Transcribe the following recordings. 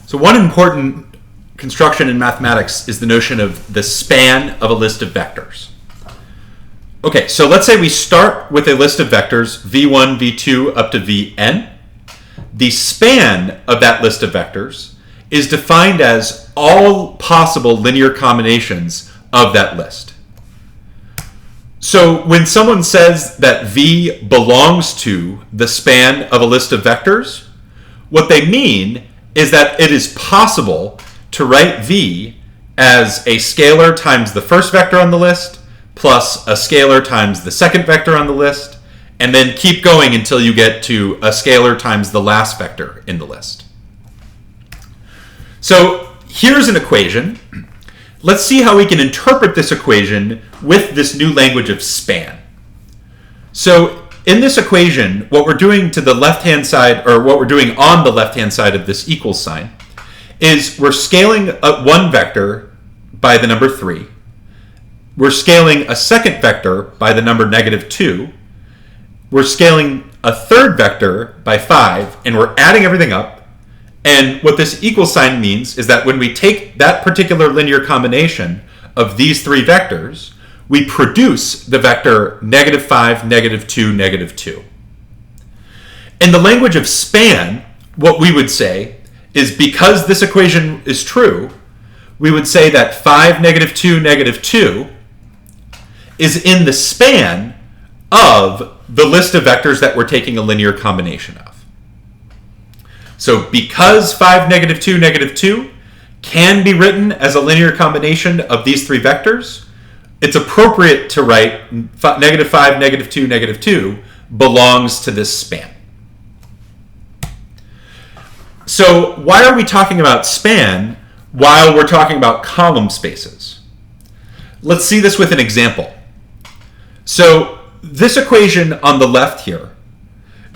So one important construction in mathematics is the notion of the span of a list of vectors. Okay, so let's say we start with a list of vectors, v1, v2, up to vn. The span of that list of vectors is defined as all possible linear combinations of that list. So when someone says that v belongs to the span of a list of vectors, what they mean is that it is possible to write v as a scalar times the first vector on the list plus a scalar times the second vector on the list, and then keep going until you get to a scalar times the last vector in the list. So here's an equation. Let's see how we can interpret this equation with this new language of span. So in this equation, what we're doing to the left-hand side, or what we're doing on the left-hand side of this equals sign, is we're scaling one vector by the number 3. We're scaling a second vector by the number -2. We're scaling a third vector by 5, and we're adding everything up. And what this equal sign means is that when we take that particular linear combination of these 3 vectors, we produce the vector -5, -2, -2. In the language of span, what we would say is, because this equation is true, we would say that 5, -2, -2 is in the span of the list of vectors that we're taking a linear combination of. So because 5, -2, -2 can be written as a linear combination of these 3 vectors, it's appropriate to write -5, -2, -2 belongs to this span. So why are we talking about span while we're talking about column spaces? Let's see this with an example. So this equation on the left here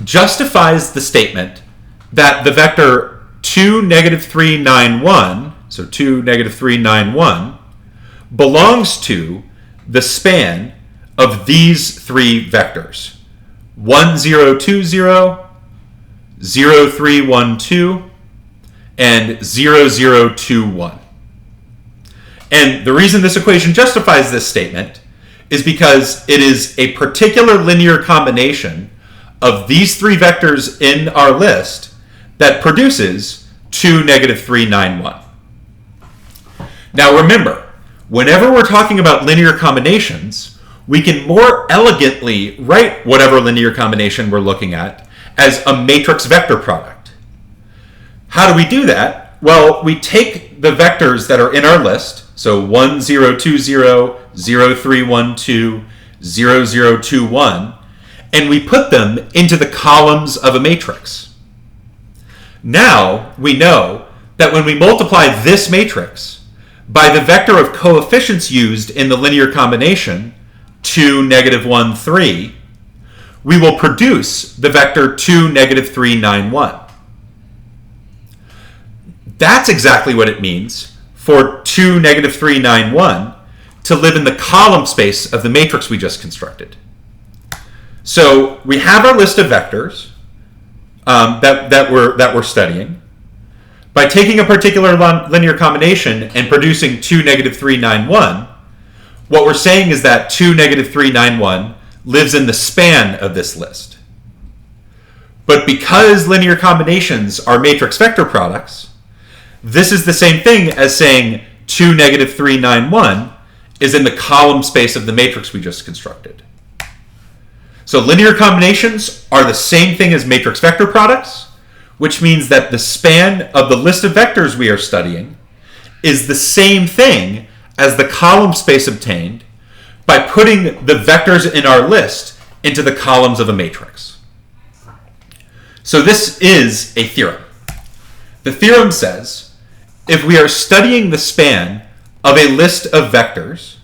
justifies the statement that the vector 2, -3, 9, 1, so 2, -3, 9, 1, belongs to the span of these 3 vectors: 1, 0, 2, 0, 0, 3, 1, 2, and 0, 0, 2, 1. And the reason this equation justifies this statement is because it is a particular linear combination of these 3 vectors in our list that produces 2, -3, 9, 1. Now remember, whenever we're talking about linear combinations, we can more elegantly write whatever linear combination we're looking at as a matrix vector product. How do we do that? Well, we take the vectors that are in our list, so 1, 0, 2, 0, 0, 3, 1, 2, 0, 0, 2, 1, and we put them into the columns of a matrix. Now we know that when we multiply this matrix by the vector of coefficients used in the linear combination, 2, -1, 3, we will produce the vector 2, -3, 9, 1. That's exactly what it means for 2, -3, 9, 1 to live in the column space of the matrix we just constructed. So we have our list of vectors that we're studying. By taking a particular linear combination and producing 2, -3, 9, 1, what we're saying is that 2, -3, 9, 1 lives in the span of this list. But because linear combinations are matrix vector products, this is the same thing as saying 2, -3, 9, 1 is in the column space of the matrix we just constructed. So linear combinations are the same thing as matrix vector products, which means that the span of the list of vectors we are studying is the same thing as the column space obtained by putting the vectors in our list into the columns of a matrix. So this is a theorem. The theorem says, if we are studying the span of a list of vectors,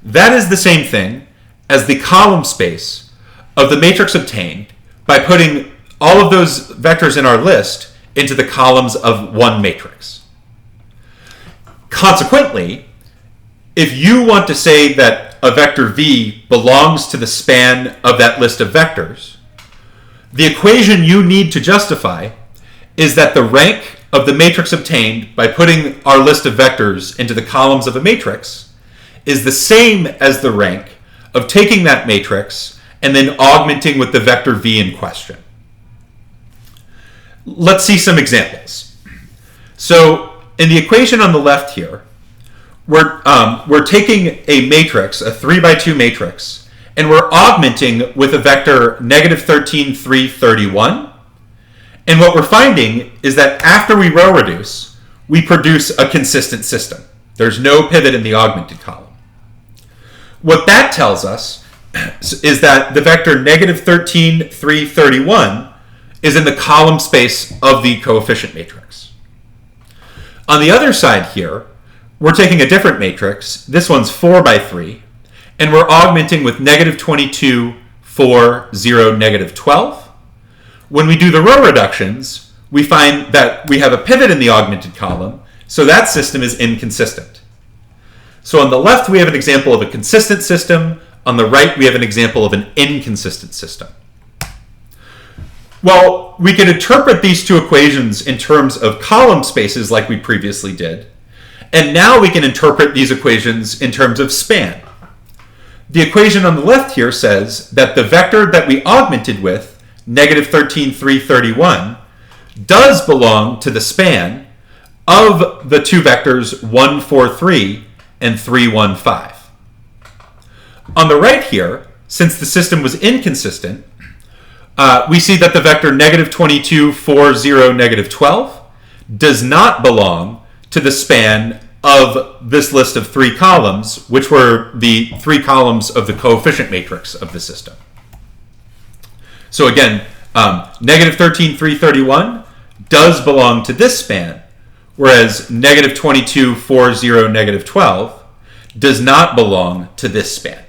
that is the same thing as the column space of the matrix obtained by putting all of those vectors in our list into the columns of one matrix. Consequently, if you want to say that a vector v belongs to the span of that list of vectors, the equation you need to justify is that the rank of the matrix obtained by putting our list of vectors into the columns of a matrix is the same as the rank of taking that matrix and then augmenting with the vector v in question. Let's see some examples. So in the equation on the left here, we're taking a matrix, a 3 by 2 matrix, and we're augmenting with a vector -13, 3, 31. And what we're finding is that after we row reduce, we produce a consistent system. There's no pivot in the augmented column. What that tells us is that the vector -13, 3, 31 is in the column space of the coefficient matrix. On the other side here, we're taking a different matrix. This one's 4 by 3, and we're augmenting with -22, 4, 0, -12. When we do the row reductions, we find that we have a pivot in the augmented column, so that system is inconsistent. So on the left, we have an example of a consistent system. On the right, we have an example of an inconsistent system. Well, we can interpret these two equations in terms of column spaces like we previously did, and now we can interpret these equations in terms of span. The equation on the left here says that the vector that we augmented with, -13, 3, 31, does belong to the span of the two vectors 1, 4, 3 and 3, 1, 5. On the right here, since the system was inconsistent, we see that the vector -22, 4, 0, -12 does not belong to the span of this list of 3 columns, which were the 3 columns of the coefficient matrix of the system. So again, -13, 3, 31 does belong to this span, whereas -22, 4, 0, -12 does not belong to this span.